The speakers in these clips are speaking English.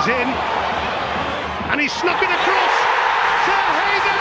He's in, and he's snuck it across to Hayden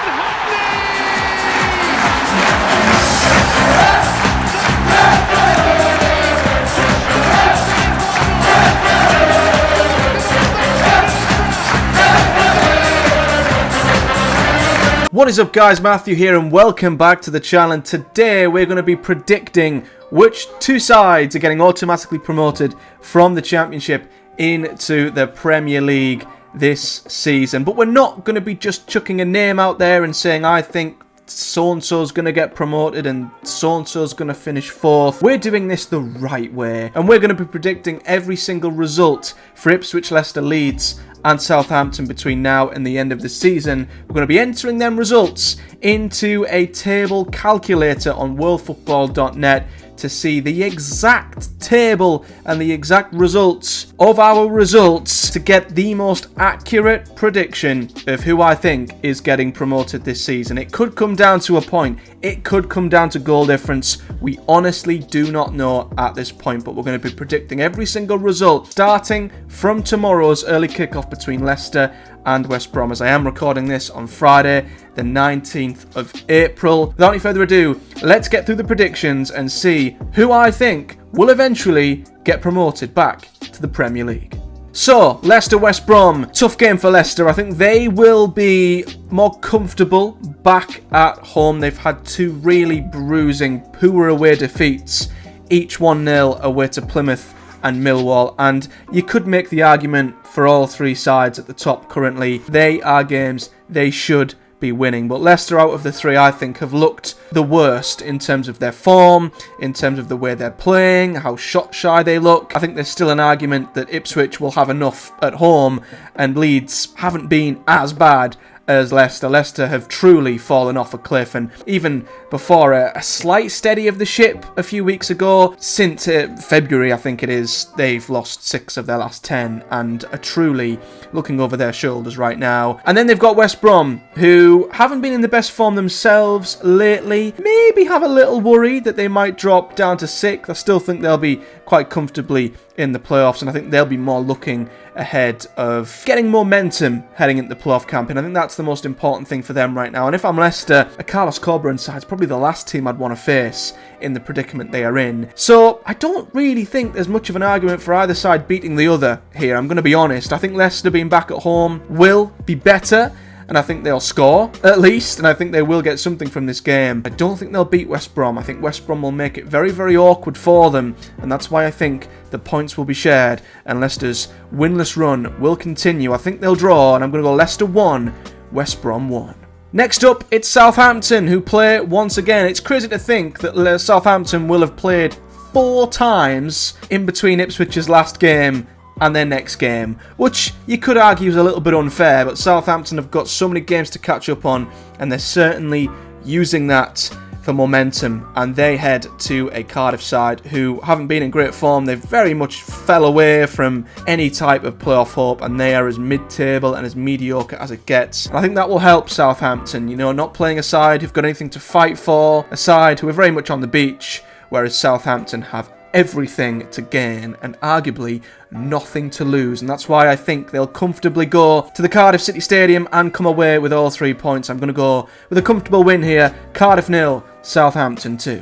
What is up, guys? Matthew here and welcome back to the channel. And today we're going to be predicting which two sides are getting automatically promoted from the Championship into the Premier League this season. But we're not going to be just chucking a name out there and saying I think so-and-so's going to get promoted and so-and-so's going to finish fourth. We're doing this the right way, and we're going to be predicting every single result for Ipswich, Leicester, Leeds and Southampton between now and the end of the season. We're going to be entering them results into a table calculator on worldfootball.net to see the exact table and the exact results of our results to get the most accurate prediction of who I think is getting promoted this season. It could come down to a point. It could come down to goal difference. We honestly do not know at this point, but we're going to be predicting every single result starting from tomorrow's early kickoff between Leicester and West Brom, as I am recording this on Friday, the 19th of April. Without any further ado, let's get through the predictions and see who I think will eventually get promoted back to the Premier League. So, Leicester-West Brom, tough game for Leicester. I think they will be more comfortable back at home. They've had two really bruising, poor away defeats, each 1-0 away to Plymouth and Millwall, and you could make the argument for all three sides at the top currently. They are games they should be winning, but Leicester out of the three I think have looked the worst in terms of their form, in terms of the way they're playing, how shot shy they look. I think there's still an argument that Ipswich will have enough at home and Leeds haven't been as bad as Leicester. Leicester have truly fallen off a cliff, and even before a slight steady of the ship a few weeks ago, since February I think it is, they've lost 6 of their last 10 and are truly looking over their shoulders right now. And then they've got West Brom, who haven't been in the best form themselves lately. Maybe have a little worry that they might drop down to 6th. I still think they'll be quite comfortably in the playoffs, and I think they'll be more looking ahead of getting momentum heading into the playoff campaign. I think that's the most important thing for them right now. And if I'm Leicester, a Carlos Corberán side is probably the last team I'd want to face in the predicament they are in. So I don't really think there's much of an argument for either side beating the other here. I'm going to be honest. I think Leicester being back at home will be better, and I think they'll score, at least, and I think they will get something from this game. I don't think they'll beat West Brom. I think West Brom will make it very, very awkward for them, and that's why I think the points will be shared, and Leicester's winless run will continue. I think they'll draw, and I'm going to go Leicester 1, West Brom 1. Next up, it's Southampton, who play once again. It's crazy to think that Southampton will have played 4 times in between Ipswich's last game and their next game, which you could argue is a little bit unfair, but Southampton have got so many games to catch up on, and they're certainly using that for momentum, and they head to a Cardiff side who haven't been in great form. They very much fell away from any type of playoff hope, and they are as mid-table and as mediocre as it gets. And I think that will help Southampton, not playing a side who've got anything to fight for, a side who are very much on the beach, whereas Southampton have everything to gain and arguably nothing to lose, and that's why I think they'll comfortably go to the Cardiff City Stadium and come away with all 3 points. I'm going to go with a comfortable win here. Cardiff 0, Southampton 2.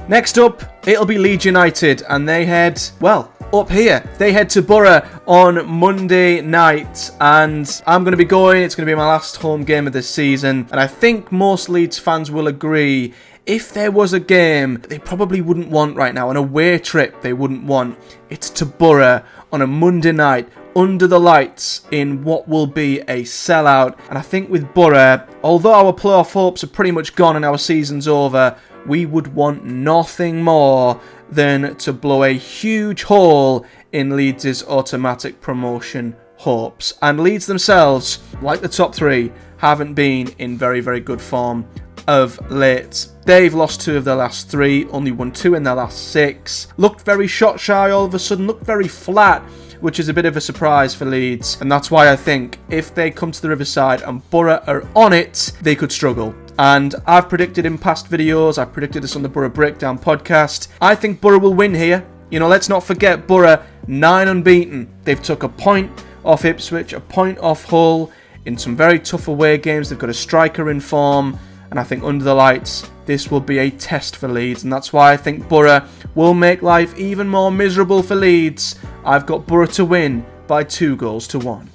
Next up, it'll be Leeds United, and they head, well, up here. They head to Boro on Monday night, and I'm going to be going. It's going to be my last home game of this season, and I think most Leeds fans will agree, if there was a game they probably wouldn't want right now, an away trip they wouldn't want, it's to Boro on a Monday night under the lights in what will be a sellout. And I think with Boro, although our playoff hopes are pretty much gone and our season's over, we would want nothing more than to blow a huge hole in Leeds' automatic promotion hopes. And Leeds themselves, like the top 3, haven't been in very, very good form of late. They've lost 2 of their last 3, only won 2 in their last 6. Looked very shot shy all of a sudden, looked very flat, which is a bit of a surprise for Leeds. And that's why I think if they come to the Riverside and Boro are on it, they could struggle. And I've predicted in past videos, I predicted this on the Boro Breakdown podcast, I think Boro will win here. Let's not forget Boro, 9 unbeaten. They've took a point off Ipswich, a point off Hull in some very tough away games. They've got a striker in form, and I think under the lights, this will be a test for Leeds, and that's why I think Boro will make life even more miserable for Leeds. I've got Boro to win by 2-1.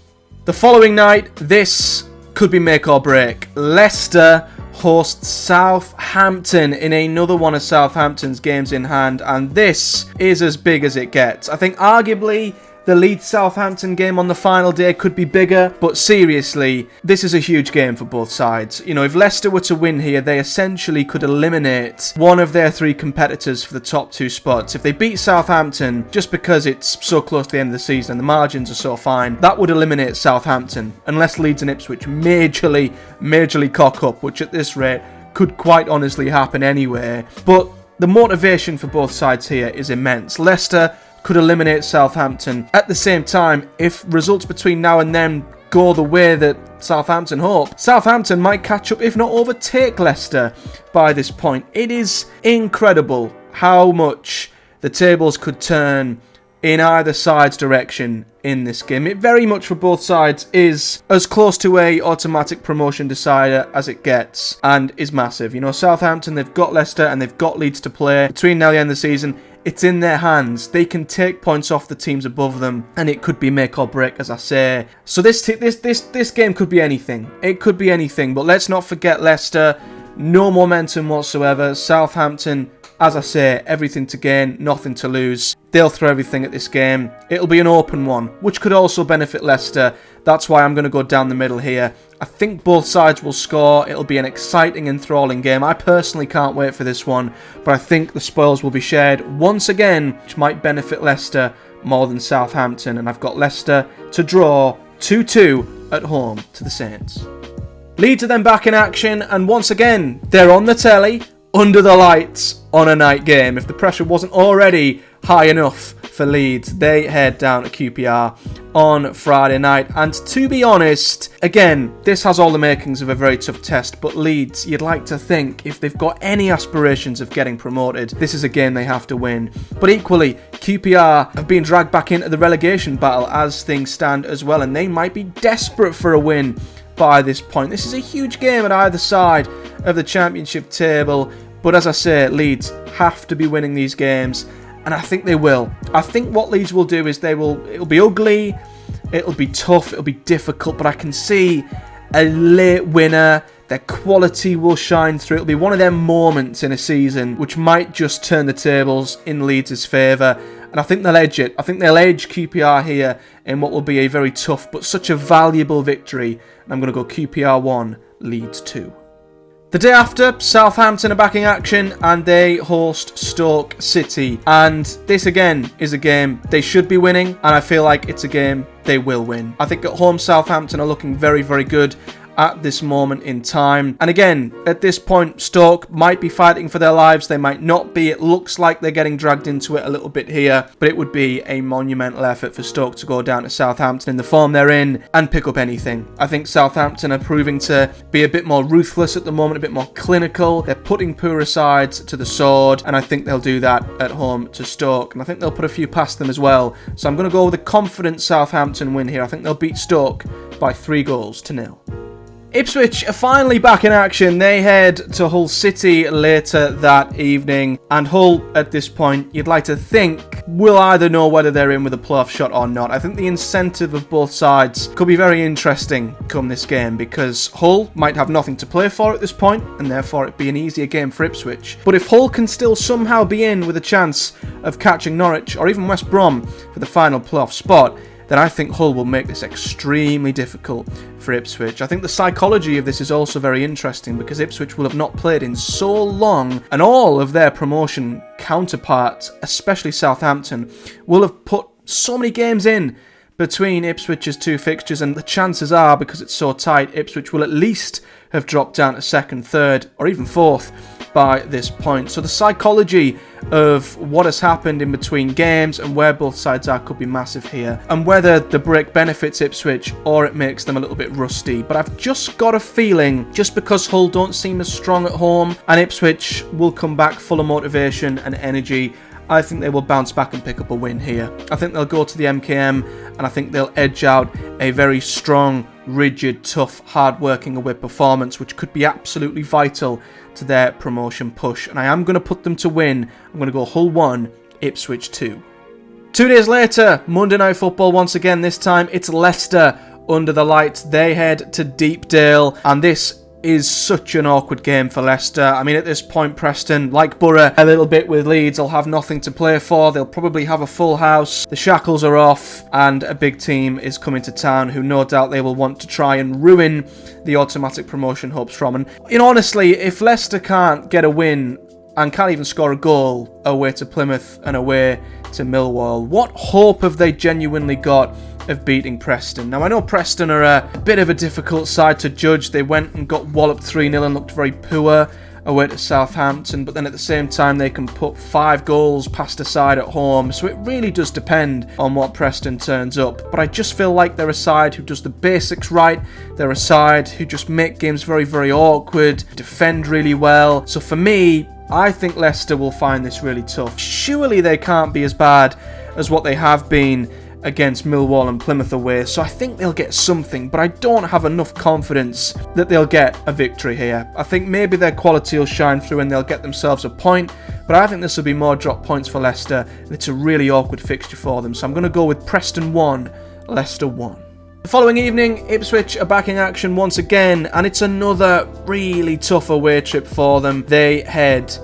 The following night, this could be make or break. Leicester hosts Southampton in another one of Southampton's games in hand, and this is as big as it gets. I think arguably the Leeds-Southampton game on the final day could be bigger, but seriously, this is a huge game for both sides. You know, if Leicester were to win here, they essentially could eliminate one of their 3 competitors for the top 2 spots. If they beat Southampton, just because it's so close to the end of the season and the margins are so fine, that would eliminate Southampton, unless Leeds and Ipswich majorly cock up, which at this rate could quite honestly happen anyway. But the motivation for both sides here is immense. Leicester could eliminate Southampton. At the same time, if results between now and then go the way that Southampton hope, Southampton might catch up, if not overtake Leicester by this point. It is incredible how much the tables could turn in either side's direction in this game. It very much for both sides is as close to a automatic promotion decider as it gets, and is massive. You know, Southampton, they've got Leicester and they've got Leeds to play. Between now and the end of the season, it's in their hands. They can take points off the teams above them, and it could be make or break, as I say. So this game could be anything. It could be anything, but let's not forget Leicester. No momentum whatsoever. Southampton, as I say, everything to gain, nothing to lose. They'll throw everything at this game. It'll be an open one, which could also benefit Leicester. That's why I'm going to go down the middle here. I think both sides will score. It'll be an exciting, enthralling game. I personally can't wait for this one, but I think the spoils will be shared once again, which might benefit Leicester more than Southampton. And I've got Leicester to draw 2-2 at home to the Saints. Leeds are then back in action, and once again, they're on the telly, under the lights, on a night game. If the pressure wasn't already high enough for Leeds, they head down to QPR on Friday night. And to be honest, again, this has all the makings of a very tough test, but Leeds, you'd like to think, if they've got any aspirations of getting promoted, this is a game they have to win. But equally, QPR have been dragged back into the relegation battle as things stand as well, and they might be desperate for a win by this point. This is a huge game at either side of the championship table, but as I say, Leeds have to be winning these games, and I think they will. I think what Leeds will do is it'll be ugly, it'll be tough, it'll be difficult, but I can see a late winner. Their quality will shine through. It'll be one of their moments in a season which might just turn the tables in Leeds' favour. And I think they'll edge it. I think they'll edge QPR here in what will be a very tough but such a valuable victory. And I'm going to go QPR 1, Leeds 2. The day after, Southampton are back in action and they host Stoke City. And this again is a game they should be winning, and I feel like it's a game they will win. I think at home Southampton are looking very, very good at this moment in time. And again, at this point, Stoke might be fighting for their lives. They might not be. It looks like they're getting dragged into it a little bit here, but it would be a monumental effort for Stoke to go down to Southampton in the form they're in and pick up anything. I think Southampton are proving to be a bit more ruthless at the moment, a bit more clinical. They're putting poorer sides to the sword, and I think they'll do that at home to Stoke. And I think they'll put a few past them as well. So I'm going to go with a confident Southampton win here. I think they'll beat Stoke by 3-0. Ipswich are finally back in action. They head to Hull City later that evening, and Hull at this point, you'd like to think, will either know whether they're in with a playoff shot or not. I think the incentive of both sides could be very interesting come this game, because Hull might have nothing to play for at this point, and therefore it'd be an easier game for Ipswich. But if Hull can still somehow be in with a chance of catching Norwich or even West Brom for the final playoff spot, then I think Hull will make this extremely difficult for Ipswich. I think the psychology of this is also very interesting, because Ipswich will have not played in so long, and all of their promotion counterparts, especially Southampton, will have put so many games in between Ipswich's 2 fixtures, and the chances are, because it's so tight, Ipswich will at least have dropped down to 2nd, 3rd, or even 4th by this point. So the psychology of what has happened in between games and where both sides are could be massive here, and whether the break benefits Ipswich or it makes them a little bit rusty. But I've just got a feeling, just because Hull don't seem as strong at home and Ipswich will come back full of motivation and energy, I think they will bounce back and pick up a win here. I think they'll go to the MKM, and I think they'll edge out a very strong, rigid, tough, hard-working away performance, which could be absolutely vital to their promotion push. And I am going to put them to win. I'm going to go Hull 1, Ipswich 2. 2 days later, Monday Night Football once again. This time it's Leicester under the lights. They head to Deepdale, and this is such an awkward game for Leicester. I mean, at this point, Preston, like Boro a little bit with Leeds, will have nothing to play for. They'll probably have a full house. The shackles are off, and a big team is coming to town who no doubt they will want to try and ruin the automatic promotion hopes from. And honestly, if Leicester can't get a win and can't even score a goal away to Plymouth and away to Millwall, what hope have they genuinely got of beating Preston? Now, I know Preston are a bit of a difficult side to judge. They went and got walloped 3-0 and looked very poor away to Southampton, but then at the same time they can put 5 goals past a side at home, so it really does depend on what Preston turns up. But I just feel like they're a side who does the basics right. They're a side who just make games very, very awkward, defend really well. So for me, I think Leicester will find this really tough. Surely they can't be as bad as what they have been against Millwall and Plymouth away, so I think they'll get something, but I don't have enough confidence that they'll get a victory here. I think maybe their quality will shine through and they'll get themselves a point, but I think this will be more drop points for Leicester, and it's a really awkward fixture for them, so I'm going to go with Preston 1, Leicester 1. The following evening, Ipswich are back in action once again, and it's another really tough away trip for them. They head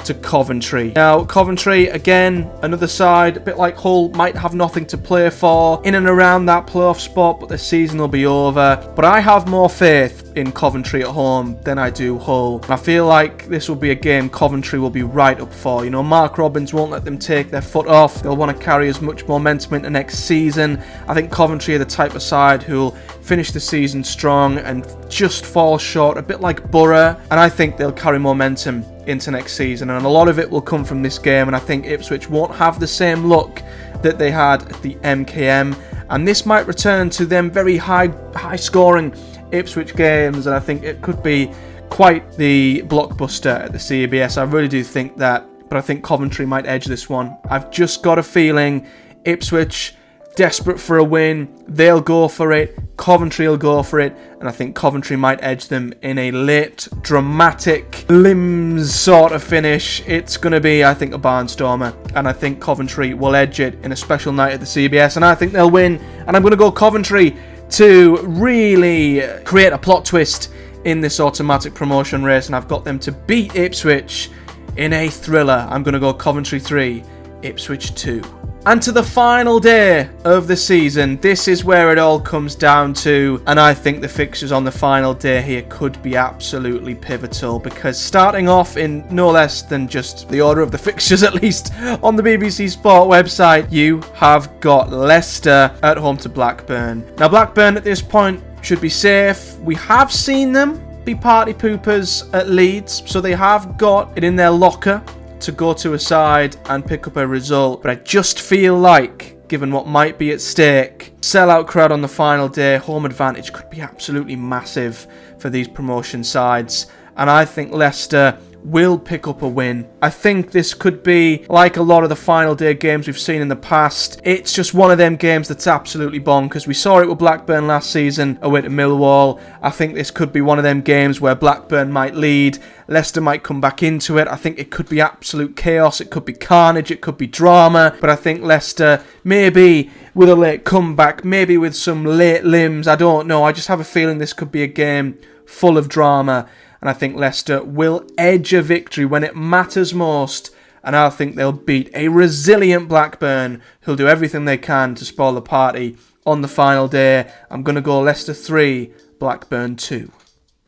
to Coventry. Now, Coventry, again, another side, a bit like Hull, might have nothing to play for, in and around that playoff spot, but the season will be over. But I have more faith in Coventry at home than I do Hull. And I feel like this will be a game Coventry will be right up for. You know, Mark Robins won't let them take their foot off. They'll want to carry as much momentum into next season. I think Coventry are the type of side who'll finish the season strong and just fall short, a bit like Boro. And I think they'll carry momentum into next season, and a lot of it will come from this game, and I think Ipswich won't have the same luck that they had at the MKM, and this might return to them very high scoring Ipswich games, and I think it could be quite the blockbuster at the CBS. I really do think that, but I think Coventry might edge this one. I've just got a feeling Ipswich, desperate for a win, they'll go for it, Coventry will go for it, and I think Coventry might edge them in a late, dramatic, limbs sort of finish. It's going to be, I think, a barnstormer, and I think Coventry will edge it in a special night at the CBS, and I think they'll win, and I'm going to go Coventry to really create a plot twist in this automatic promotion race, and I've got them to beat Ipswich in a thriller. I'm going to go Coventry 3, Ipswich 2. And to the final day of the season, this is where it all comes down to, and I think the fixtures on the final day here could be absolutely pivotal, because starting off in no less than just the order of the fixtures, at least on the BBC Sport website, you have got Leicester at home to Blackburn. Now, Blackburn at this point should be safe. We have seen them be party poopers at Leeds, so they have got it in their locker to go to a side and pick up a result, but I just feel like, given what might be at stake, sellout crowd on the final day, home advantage could be absolutely massive for these promotion sides, and I think Leicester will pick up a win. I think this could be like a lot of the final day games we've seen in the past. It's just one of them games that's absolutely bonkers. We saw it with Blackburn last season away to Millwall. I think this could be one of them games where Blackburn might lead, Leicester might come back into it. I think it could be absolute chaos, it could be carnage, it could be drama, but I think Leicester, maybe with a late comeback, maybe with some late limbs, I don't know. I just have a feeling this could be a game full of drama, and I think Leicester will edge a victory when it matters most, and I think they'll beat a resilient Blackburn who'll do everything they can to spoil the party on the final day. I'm going to go Leicester 3, Blackburn 2.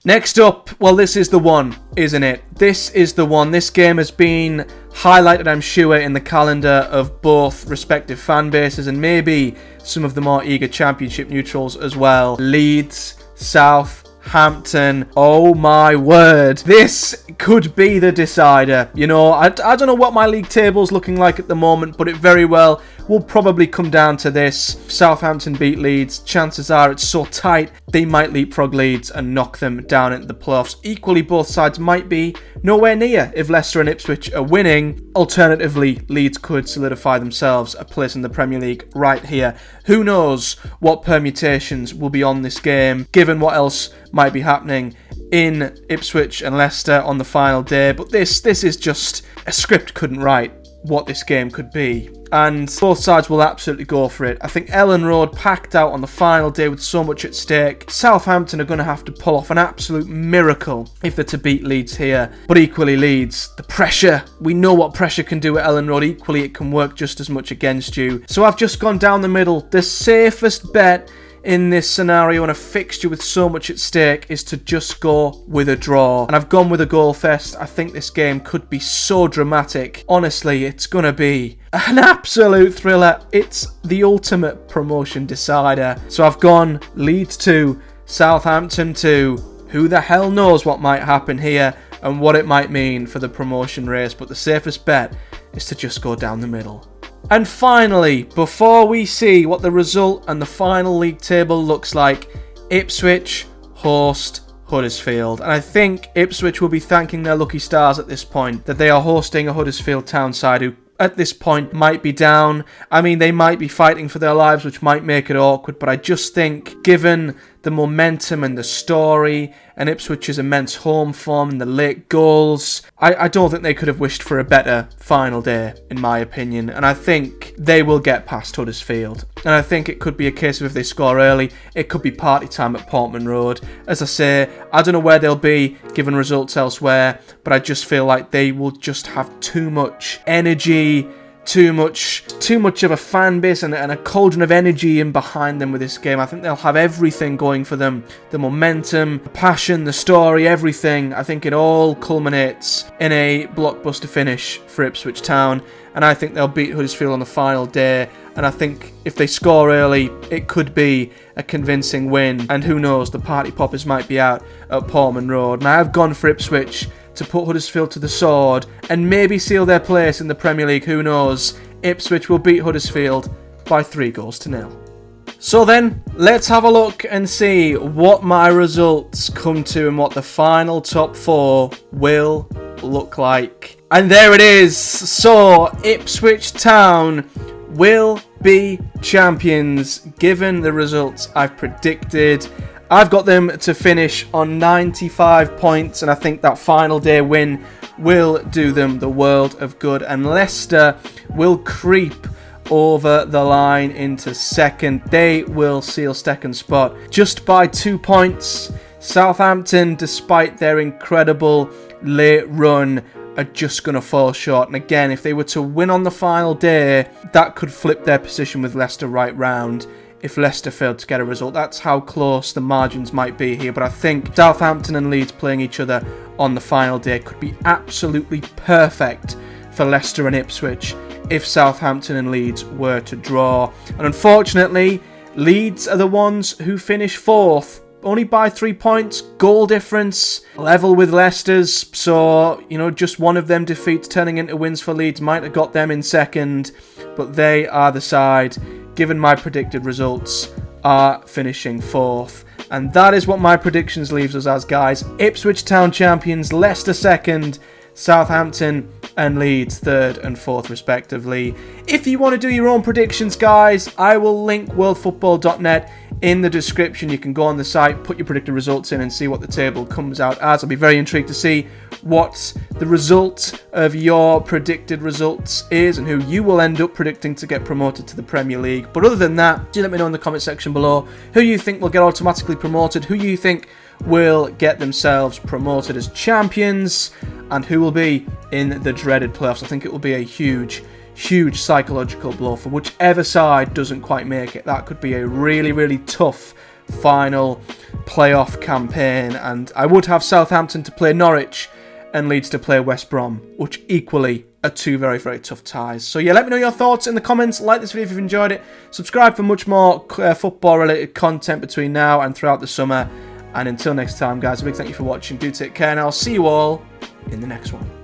Next up, well, this is the one, isn't it? This is the one. This game has been highlighted, I'm sure, in the calendar of both respective fan bases and maybe some of the more eager championship neutrals as well. Leeds, Southampton, oh my word, this could be the decider. You know, I don't know what my league table's looking like at the moment, but it very well will probably come down to this. Southampton beat Leeds. Chances are it's so tight they might leapfrog Leeds and knock them down into the playoffs. Equally, both sides might be nowhere near if Leicester and Ipswich are winning. Alternatively, Leeds could solidify themselves a place in the Premier League right here. Who knows what permutations will be on this game, given what else might be happening in Ipswich and Leicester on the final day. But this is just, a script couldn't write what this game could be, and both sides will absolutely go for it. I think Ellen Road packed out on the final day with so much at stake. Southampton are going to have to pull off an absolute miracle if they're to beat Leeds here, but equally Leeds, the pressure, we know what pressure can do at Ellen Road. Equally, it can work just as much against you. So I've just gone down the middle. The safest bet in this scenario and a fixture with so much at stake is to just go with a draw. And I've gone with a goal fest. I think this game could be so dramatic. Honestly, it's going to be an absolute thriller. It's the ultimate promotion decider. So I've gone Leeds 2, Southampton 2. Who the hell knows what might happen here and what it might mean for the promotion race. But the safest bet is to just go down the middle. And finally, before we see what the result and the final league table looks like, Ipswich host Huddersfield. And I think Ipswich will be thanking their lucky stars at this point that they are hosting a Huddersfield Town side who at this point might be down. I mean, they might be fighting for their lives, which might make it awkward, but I just think given the momentum and the story and Ipswich's immense home form and the late goals, I don't think they could have wished for a better final day, in my opinion. And I think they will get past Huddersfield. And I think it could be a case of if they score early, it could be party time at Portman Road. As I say, I don't know where they'll be given results elsewhere, but I just feel like they will just have too much energy, too much of a fan base and a cauldron of energy in behind them with this game. I think they'll have everything going for them. The momentum, the passion, the story, everything. I think it all culminates in a blockbuster finish for Ipswich Town. And I think they'll beat Huddersfield on the final day. And I think if they score early, it could be a convincing win. And who knows, the party poppers might be out at Portman Road. And I have gone for Ipswich to put Huddersfield to the sword and maybe seal their place in the Premier League. Who knows? Ipswich will beat Huddersfield by 3-0. So then, let's have a look and see what my results come to and what the final top 4 will look like. And there it is. So, Ipswich Town will be champions given the results I've predicted. I've got them to finish on 95 points, and I think that final day win will do them the world of good. And Leicester will creep over the line into second. They will seal second spot just by 2 points. Southampton, despite their incredible late run, are just going to fall short. And again, if they were to win on the final day, that could flip their position with Leicester right round. If Leicester failed to get a result, that's how close the margins might be here. But I think Southampton and Leeds playing each other on the final day could be absolutely perfect for Leicester and Ipswich if Southampton and Leeds were to draw. And unfortunately, Leeds are the ones who finish 4th, only by 3 points, goal difference, level with Leicester's. So, just one of them defeats turning into wins for Leeds might have got them in second, but they are the side, given my predicted results, are finishing 4th. And that is what my predictions leaves us as, guys. Ipswich Town champions, Leicester 2nd, Southampton and Leeds 3rd and 4th respectively. If you want to do your own predictions, guys, I will link worldfootball.net in the description. You can go on the site, put your predicted results in and see what the table comes out as. I'll be very intrigued to see what the result of your predicted results is and who you will end up predicting to get promoted to the Premier League. But other than that, do let me know in the comment section below who you think will get automatically promoted, who you think will get themselves promoted as champions, and who will be in the dreaded playoffs. I think it will be a huge psychological blow for whichever side doesn't quite make it. That could be a really tough final playoff campaign, and I would have Southampton to play Norwich and Leeds to play West Brom, which equally are two very tough ties. So yeah, let me know your thoughts in the comments. Like this video if you've enjoyed it. Subscribe for much more football related content between now and throughout the summer. And until next time, guys, a big thank you for watching. Do take care, and I'll see you all in the next one.